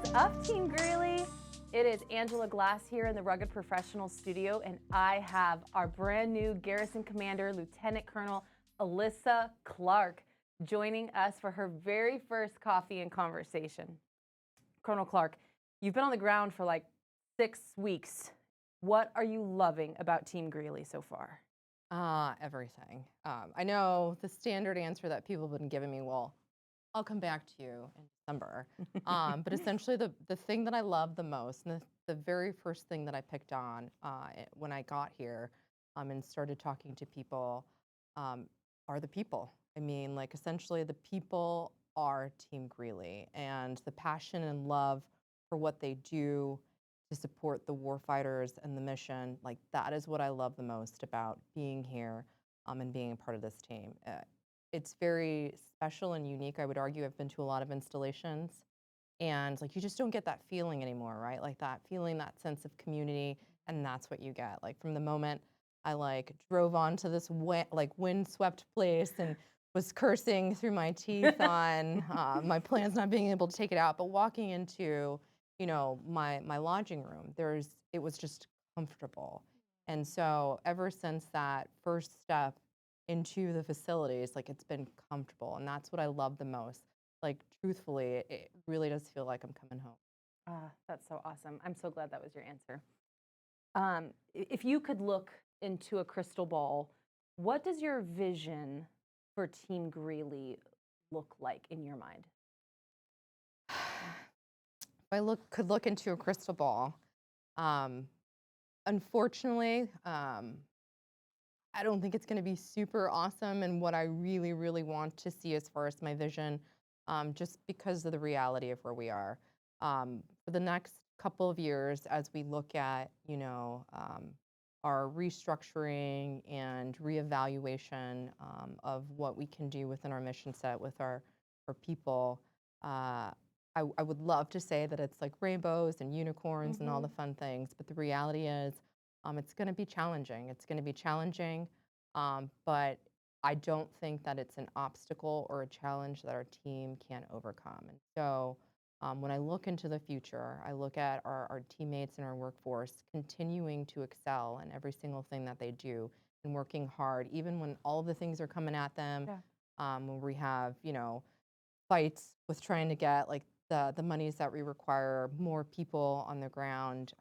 is up, Team Greely? It is Angela Glass here in the Rugged Professional Studio, and I have our brand new Garrison Commander, Lieutenant Colonel Alissa Clark, joining us for her very first coffee and conversation. Colonel Clark, you've been on the ground for like 6 weeks. What are you loving about Team Greely so far? Everything. I know the standard answer that people have been giving me, well, I'll come back to you in December. But essentially the thing that I love the most, and the very first thing that I picked on when I got here and started talking to people um, are the people. I mean, like essentially the people are Team Greely, and the passion and love for what they do to support the warfighters and the mission. Like that is what I love the most about being here and being a part of this team. It's very special and unique. I would argue I've been to a lot of installations, and like you just don't get that feeling anymore, right? Like that feeling, that sense of community, and that's what you get. Like from the moment I like drove onto this windswept place and was cursing through my teeth on my plans not being able to take it out, but walking into my lodging room, it was just comfortable. And so ever since that first step into the facilities, like it's been comfortable, and that's what I love the most. Like truthfully, it really does feel like I'm coming home. That's so awesome. I'm so glad that was your answer. If you could look into a crystal ball, what does your vision for Team Greely look like in your mind? If I could look into a crystal ball, um, unfortunately, I don't think it's going to be super awesome and what I really, really want to see as far as my vision, just because of the reality of where we are. For the next couple of years, as we look at, our restructuring and reevaluation of what we can do within our mission set with our people, I would love to say that it's like rainbows and unicorns and all the fun things, but the reality is it's going to be challenging. It's going to be challenging, but I don't think that it's an obstacle or a challenge that our team can't overcome. And so when I look into the future, I look at our teammates and our workforce continuing to excel in every single thing that they do and working hard, even when all of the things are coming at them, Yeah. when we have, fights with trying to get like the monies that we require, more people on the ground.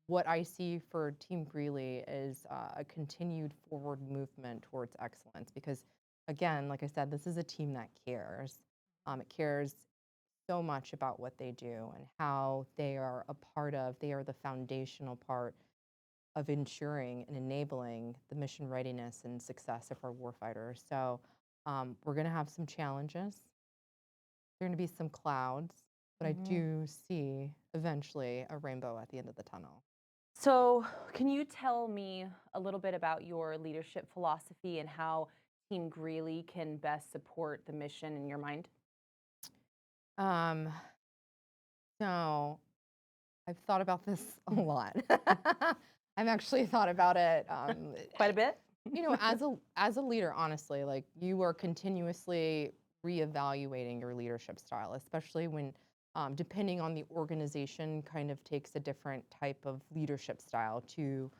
What I see for Team Greely is a continued forward movement towards excellence because, again, like I said, this is a team that cares. It cares so much about what they do and how they are the foundational part of ensuring and enabling the mission readiness and success of our warfighters. So we're going to have some challenges. There are going to be some clouds, but I Mhm. do see eventually a rainbow at the end of the tunnel. So, can you tell me a little bit about your leadership philosophy and how Team Greely can best support the mission in your mind? Um, so I've thought about this a lot. I've actually thought about it. Quite a bit? As a leader, honestly, like you are continuously reevaluating your leadership style, especially when, depending on the organization, kind of takes a different type of leadership style to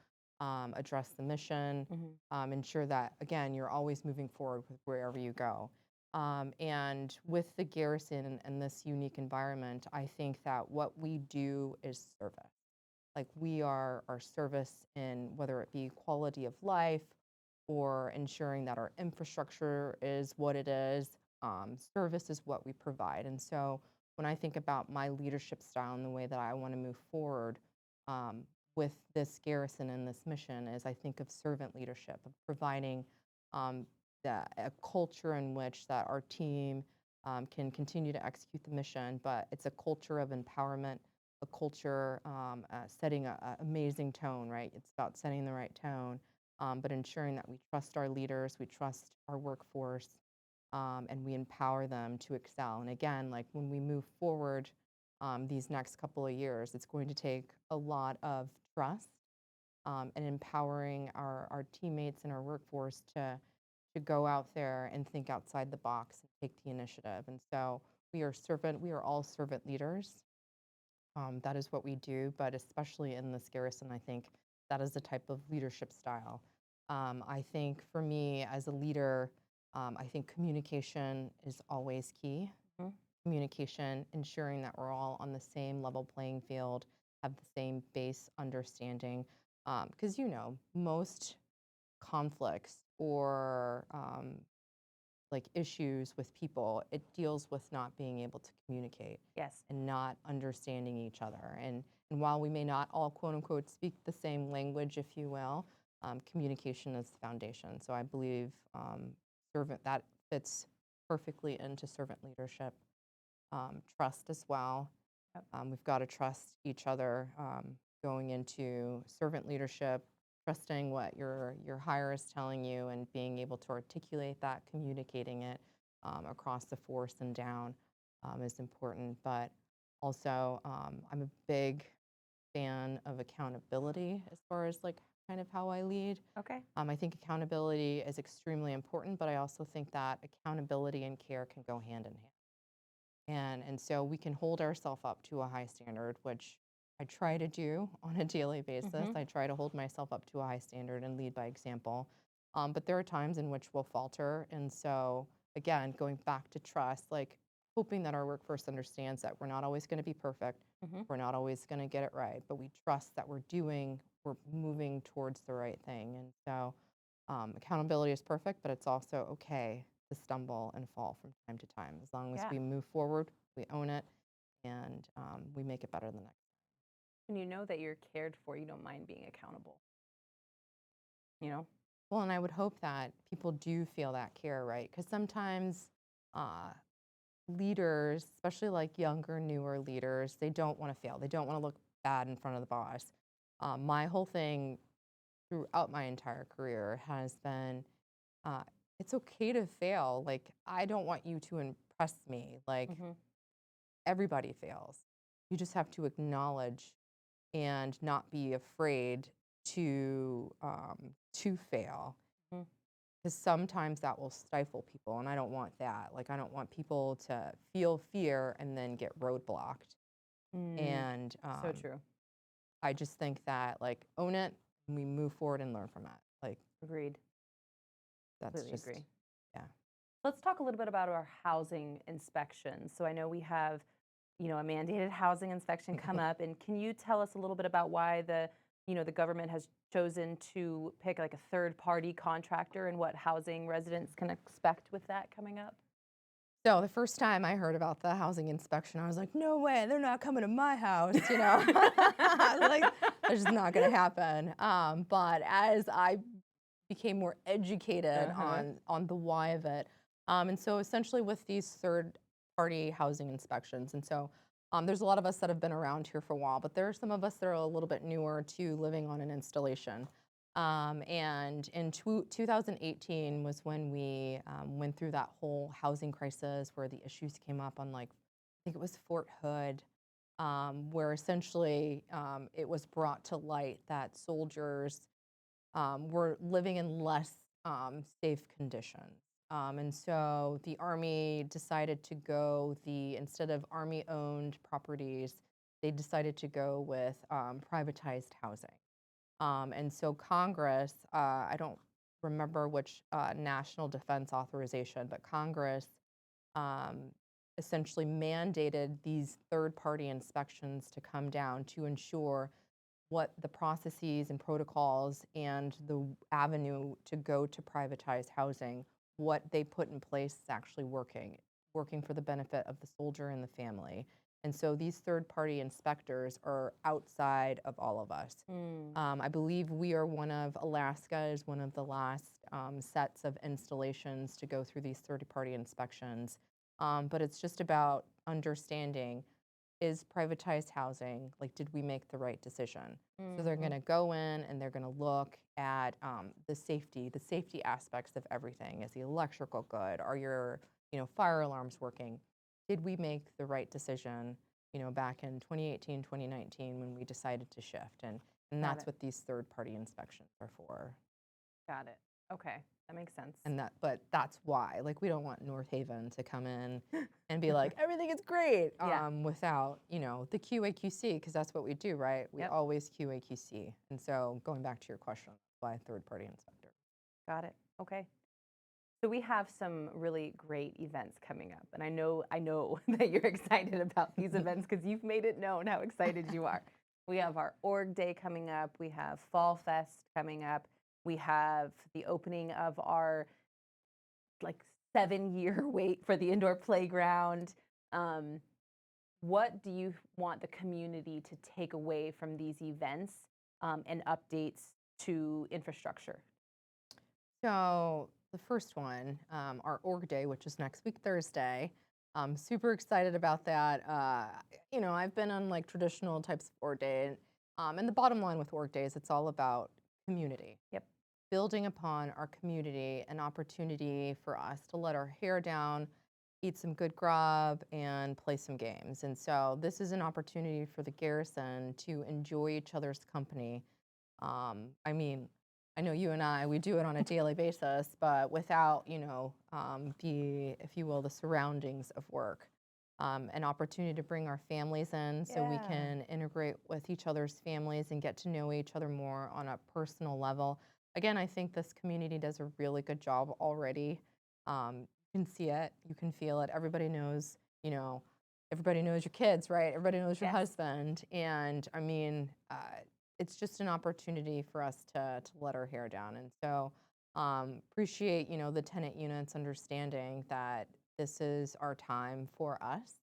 address the mission, Mhm. ensure that again you're always moving forward with wherever you go. And with the garrison and this unique environment, I think that what we do is service. Like we are our service in whether it be quality of life or ensuring that our infrastructure is what it is. Service is what we provide. And so when I think about my leadership style and the way that I want to move forward um, with this garrison and this mission is I think of servant leadership, of providing um, a culture in which that our team can continue to execute the mission, but it's a culture of empowerment, a culture setting an amazing tone, right? It's about setting the right tone, but ensuring that we trust our leaders, we trust our workforce, and we empower them to excel. And again, like when we move forward these next couple of years, it's going to take a lot of trust and empowering our teammates and our workforce to go out there and think outside the box and take the initiative. And so we are all servant leaders. That is what we do, but especially in this garrison, I think that is the type of leadership style. I think for me as a leader, I think communication is always key. Mhm. Communication, ensuring that we're all on the same level playing field, have the same base understanding. Because, most conflicts or like issues with people, it deals with not being able to communicate Yes. and not understanding each other. And while we may not all quote unquote speak the same language, if you will, communication is the foundation. So I believe servant that fits perfectly into servant leadership. Trust as well. Yep. We've got to trust each other going into servant leadership, trusting what your higher is telling you, and being able to articulate that, communicating it across the force and down is important. But also, I'm a big fan of accountability as far as like kind of how I lead. Okay. I think accountability is extremely important, but I also think that accountability and care can go hand in hand. And so we can hold ourselves up to a high standard, which I try to do on a daily basis. Mhm. I try to hold myself up to a high standard and lead by example. But there are times in which we'll falter. And so, again, going back to trust, like hoping that our workforce understands that we're not always going to be perfect. Mhm. We're not always going to get it right, but we trust that we're moving towards the right thing. And so, accountability is perfect, but it's also okay to stumble and fall from time to time. As long as Yeah. we move forward, we own it, and we make it better the next. When you know that you're cared for, you don't mind being accountable. You know? Well, and I would hope that people do feel that care, right? Because sometimes uh, leaders, especially like younger, newer leaders, they don't want to fail. They don't want to look bad in front of the boss. My whole thing throughout my entire career has been uh, it's okay to fail. Like, I don't want you to impress me. Like, Mhm. everybody fails. You just have to acknowledge and not be afraid to fail, Mhm. because sometimes that will stifle people, and I don't want that. Like, I don't want people to feel fear and then get roadblocked. Mm. And So true. I just think that, like, own it and we move forward and learn from it. Like, Agreed. that's Completely just, agree. yeah. Let's talk a little bit about our housing inspections. So I know we have, a mandated housing inspection come up, and can you tell us a little bit about why the government has chosen to pick like a third-party contractor and what housing residents can expect with that coming up? So the first time I heard about the housing inspection, I was like, no way, they're not coming to my house, Like, it's just not going to happen. But as I became more educated Uh-huh. on the why of it, and so essentially with these third party housing inspections, and so there's a lot of us that have been around here for a while, but there are some of us that are a little bit newer to living on an installation. And in 2018 was when we went through that whole housing crisis where the issues came up on, like, I think it was Fort Hood, where essentially it was brought to light that soldiers were living in less safe conditions. And so the Army decided to go instead of Army owned properties, they decided to go with privatized housing. And so Congress, I don't remember which national defense authorization, but Congress um, essentially mandated these third party inspections to come down to ensure what the processes and protocols and the avenue to go to privatized housing, what they put in place is actually working for the benefit of the soldier and the family. And so these third party inspectors are outside of all of us. Mm. I believe we are Alaska is one of the last sets of installations to go through these third party inspections. But it's just about understanding, is privatized housing, like, did we make the right decision? So they're going Mhm. to go in and they're going to look at the safety aspects of everything. Is the electrical good? Are your, fire alarms working? Did we make the right decision, back in 2018, 2019 when we decided to shift? And Got that's it. what these third party inspections are for. Got it. Okay. That makes sense. And but that's why, like, we don't want North Haven to come in and be like, everything is great, Yeah. without, the QA/QC, because that's what we do, right? We Yep. always QA/QC. And so going back to your question, why third-party inspector? Got it. Okay. So we have some really great events coming up, and I know that you're excited about these events because you've made it known how excited you are. We have our org day coming up. We have Fall Fest coming up. We have the opening of our like 7-year wait for the indoor playground. Um, what do you want the community to take away from these events and updates to infrastructure? So the first one, our org day, which is next week Thursday. I'm super excited about that. I've been on like traditional types of org day, and the bottom line with org days, it's all about community. Yep. Building upon our community, an opportunity for us to let our hair down, eat some good grub, and play some games. And so this is an opportunity for the garrison to enjoy each other's company. I mean, I know you and we do it on a daily basis, but without, if you will, the surroundings of work. An opportunity to bring our families in so we Yeah. can integrate with each other's families and get to know each other more on a personal level. Again, I think this community does a really good job already. You can see it, you can feel it. Everybody knows your kids, right? Everybody knows your Yes. husband. And I mean, it's just an opportunity for us to let our hair down. And so appreciate, the tenant units understanding that this is our time for us.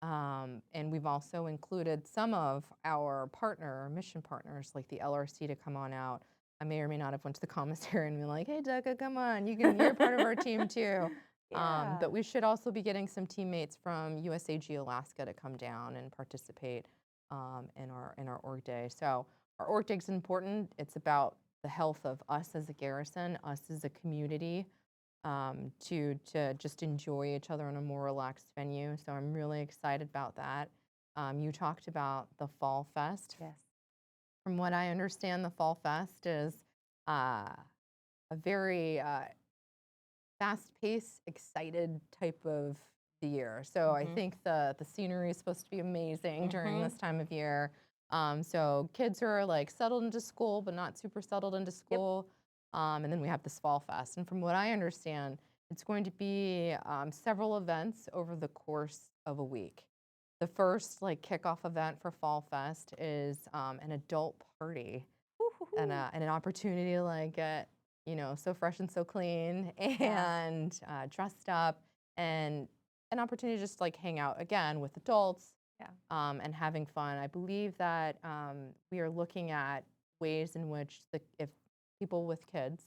And we've also included some of our mission partners, like the LRC, to come on out. I may or may not have went to the commissary and been like, "Hey, Becca, come on, you're part of our team too." Yeah. But we should also be getting some teammates from USAG Alaska to come down and participate in our org day. So our org day is important. It's about the health of us as a garrison, us as a community, to just enjoy each other in a more relaxed venue. So I'm really excited about that. You talked about the Fall Fest. Yes. From what I understand, the Fall Fest is a very fast-paced, excited type of the year. So I think the scenery is supposed to be amazing during this time of year. So kids are like settled into school, but not super settled into school. And then we have this Fall Fest. And from what I understand, it's going to be several events over the course of a week. The first like kickoff event for Fall Fest is an adult party and an opportunity to like get so fresh and so clean and dressed up, and an opportunity to just like hang out again with adults. Yeah. And having fun. I believe that we are looking at ways in which if people with kids,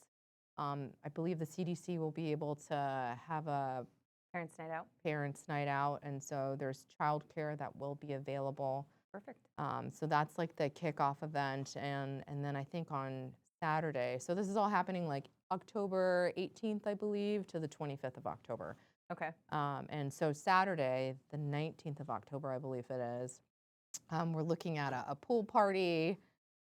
I believe the CDC will be able to have a Parents' night out. parents' night out, and so there's childcare that will be available. Perfect. So that's like the kickoff event, and then I think on Saturday. So this is all happening like October 18th, I believe, to the 25th of October. Okay. And so Saturday, the 19th of October, I believe it is, we're looking at a pool party,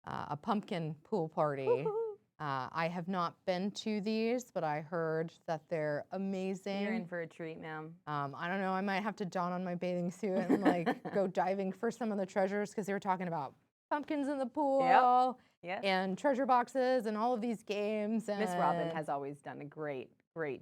a pumpkin pool party. Woo-hoo. I have not been to these, but I heard that they're amazing. You're in for a treat, ma'am. I don't know. I might have to don on my bathing suit and like go diving for some of the treasures, because they were talking about pumpkins in the pool Yes. and treasure boxes and all of these games. Miss Robin has always done a great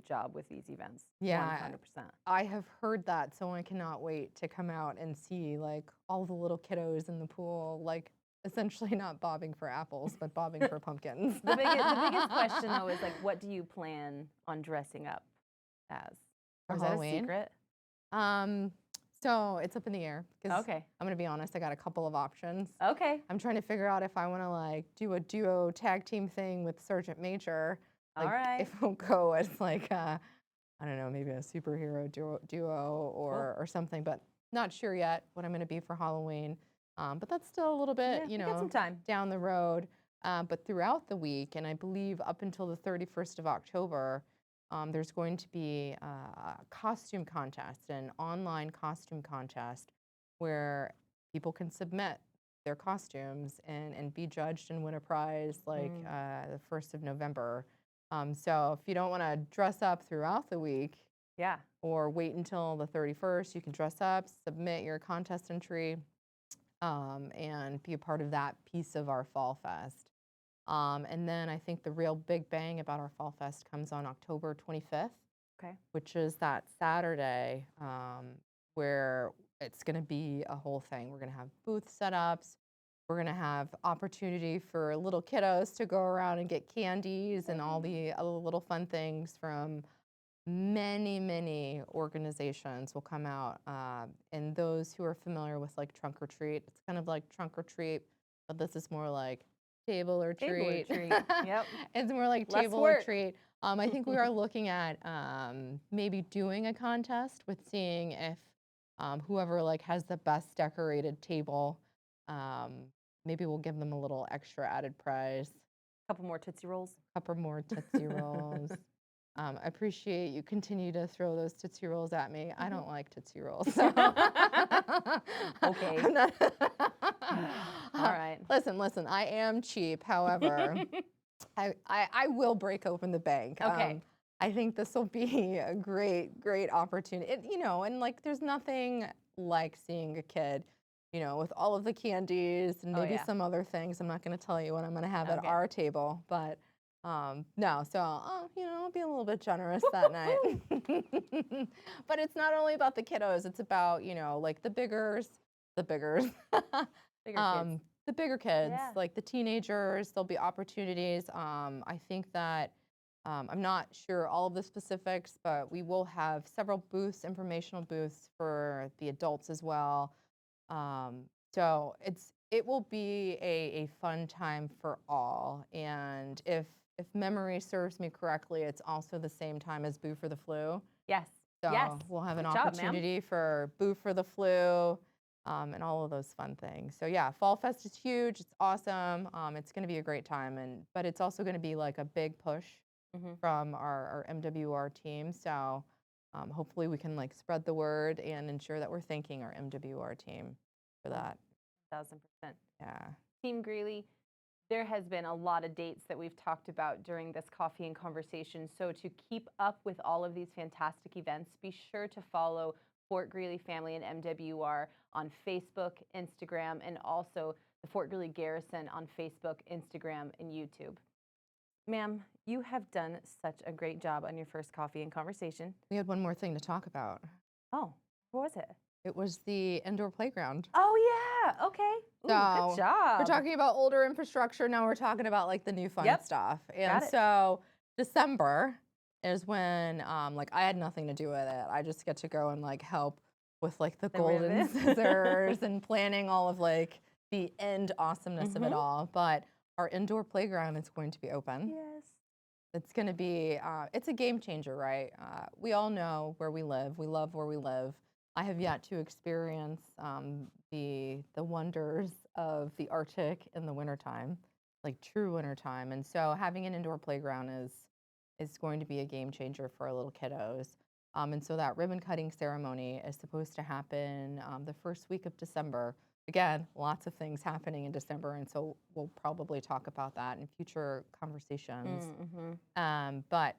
job with these events. Yeah, 100%. I have heard that, so I cannot wait to come out and see like all the little kiddos in the pool, like essentially not bobbing for apples, but bobbing for pumpkins. The biggest question though is like, what do you plan on dressing up as? For Or is that a Halloween? secret? So it's up in the air, because Okay. I'm gonna be honest, I got a couple of options. Okay. I'm trying to figure out if I want to like do a duo tag team thing with Sergeant Major. Like, All right. if we'll go as like I don't know, maybe a superhero duo or something, but not sure yet what I'm going to be for Halloween. But that's still a little bit, Yeah, we got some time. down the road. But throughout the week, and I believe up until the 31st of October, there's going to be a costume contest, an online costume contest, where people can submit their costumes and be judged and win a prize like the 1st of November. So if you don't want to dress up throughout the week Yeah. or wait until the 31st, you can dress up, submit your contest entry, and be a part of that piece of our Fall Fest. And then I think the real big bang about our Fall Fest comes on October 25th, Okay. which is that Saturday, where it's going to be a whole thing. We're going to have booth setups. We're going to have opportunity for little kiddos to go around and get candies and all the other little fun things from many, many organizations will come out. And those who are familiar with like Trunk or Treat, it's kind of like Trunk or Treat, but this is more like table or Table or treat. treat. Yep. It's more like Less table or work. treat. I think we are looking at maybe doing a contest with seeing if whoever like has the best decorated table, um, maybe we'll give them a little extra added prize. Couple more Tootsie Rolls. Couple more Tootsie Rolls. I appreciate you continue to throw those Tootsie Rolls at me. I don't like Tootsie Rolls. So. Okay. All right. Listen, I am cheap. However, I will break open the bank. Okay. I think this will be a great opportunity. And like there's nothing like seeing a kid, with all of the candies and Oh, maybe yeah. some other things. I'm not going to tell you what I'm going to have at Okay. our table, but no, so I'll be a little bit generous that night. But it's not only about the kiddos, it's about, like the biggers, Bigger kids. the bigger kids, Yeah. like the teenagers. There'll be opportunities. I think that I'm not sure all of the specifics, but we will have several booths, informational booths for the adults as well. So it will be a fun time for all. And if memory serves me correctly, it's also the same time as Boo for the Flu. Yes. So Yes. we'll have an Good job, ma'am. opportunity for Boo for the Flu, and all of those fun things. So yeah, Fall Fest is huge. It's awesome. It's going to be a great time, but it's also going to be like a big push from our MWR team. So hopefully we can like spread the word and ensure that we're thanking our MWR team for that. 1,000%. Yeah. Team Greely, there has been a lot of dates that we've talked about during this coffee and conversation. So to keep up with all of these fantastic events, be sure to follow Fort Greely Family and MWR on Facebook, Instagram, and also the Fort Greely Garrison on Facebook, Instagram, and YouTube. Ma'am, you have done such a great job on your first coffee and conversation. We had one more thing to talk about. Oh, what was it? It was the indoor playground. Oh, yeah. Okay. Ooh, So good job. we're talking about older infrastructure. Now we're talking about like the new fun stuff. And Got it. so December is when like I had nothing to do with it. I just get to go and like help with like the golden ribbon. scissors and planning all of like the end awesomeness of it all. But our indoor playground is going to be open. Yes. It's going to be, it's a game changer, right? We all know where we live. We love where we live. I have yet to experience the wonders of the Arctic in the wintertime, like true wintertime. And so having an indoor playground is going to be a game changer for our little kiddos. And so that ribbon cutting ceremony is supposed to happen the first week of December. Again, lots of things happening in December, and so we'll probably talk about that in future conversations. But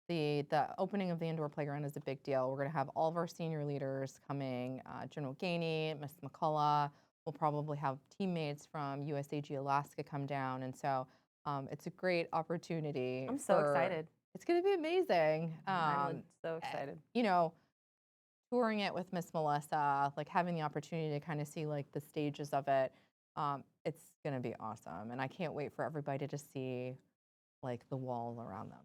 the opening of the indoor playground is a big deal. We're going to have all of our senior leaders coming, General Gainey, Miss McCullough. We'll probably have teammates from USAG Alaska come down, and so it's a great opportunity. I'm so excited. It's going to be amazing. I'm so excited. Touring it with Miss Melissa, like having the opportunity to kind of see like the stages of it, it's going to be awesome. And I can't wait for everybody to see like the wall around them.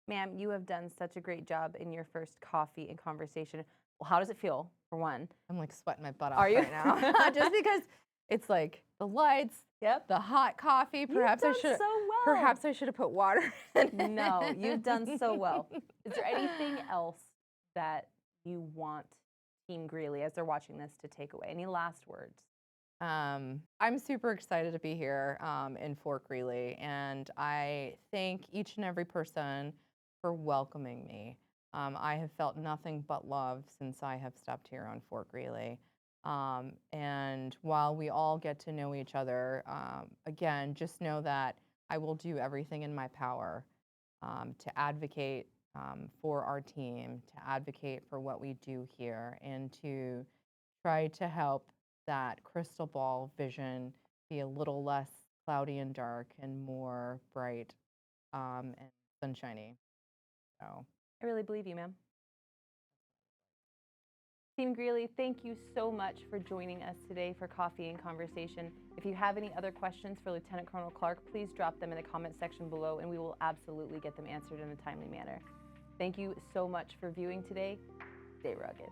Ma'am, you have done such a great job in your first coffee and conversation. Well, how does it feel, for one? I'm like sweating my butt off Are you? right now. Just because it's like the lights, the hot coffee. Perhaps You've done so well. Perhaps I should have put water in. No, you've done so well. Is there anything else that you want Team Greely, as they're watching this, to take away? Any last words? I'm super excited to be here in Fort Greely, and I thank each and every person for welcoming me. I have felt nothing but love since I have stepped here on Fort Greely. And while we all get to know each other, again, just know that I will do everything in my power to advocate for our team, to advocate for what we do here, and to try to help that crystal ball vision be a little less cloudy and dark and more bright and sunshiny. So, I really believe you, ma'am. Team Greely, thank you so much for joining us today for Coffee and Conversation. If you have any other questions for Lieutenant Colonel Clark, please drop them in the comment section below and we will absolutely get them answered in a timely manner. Thank you so much for viewing today. Stay rugged.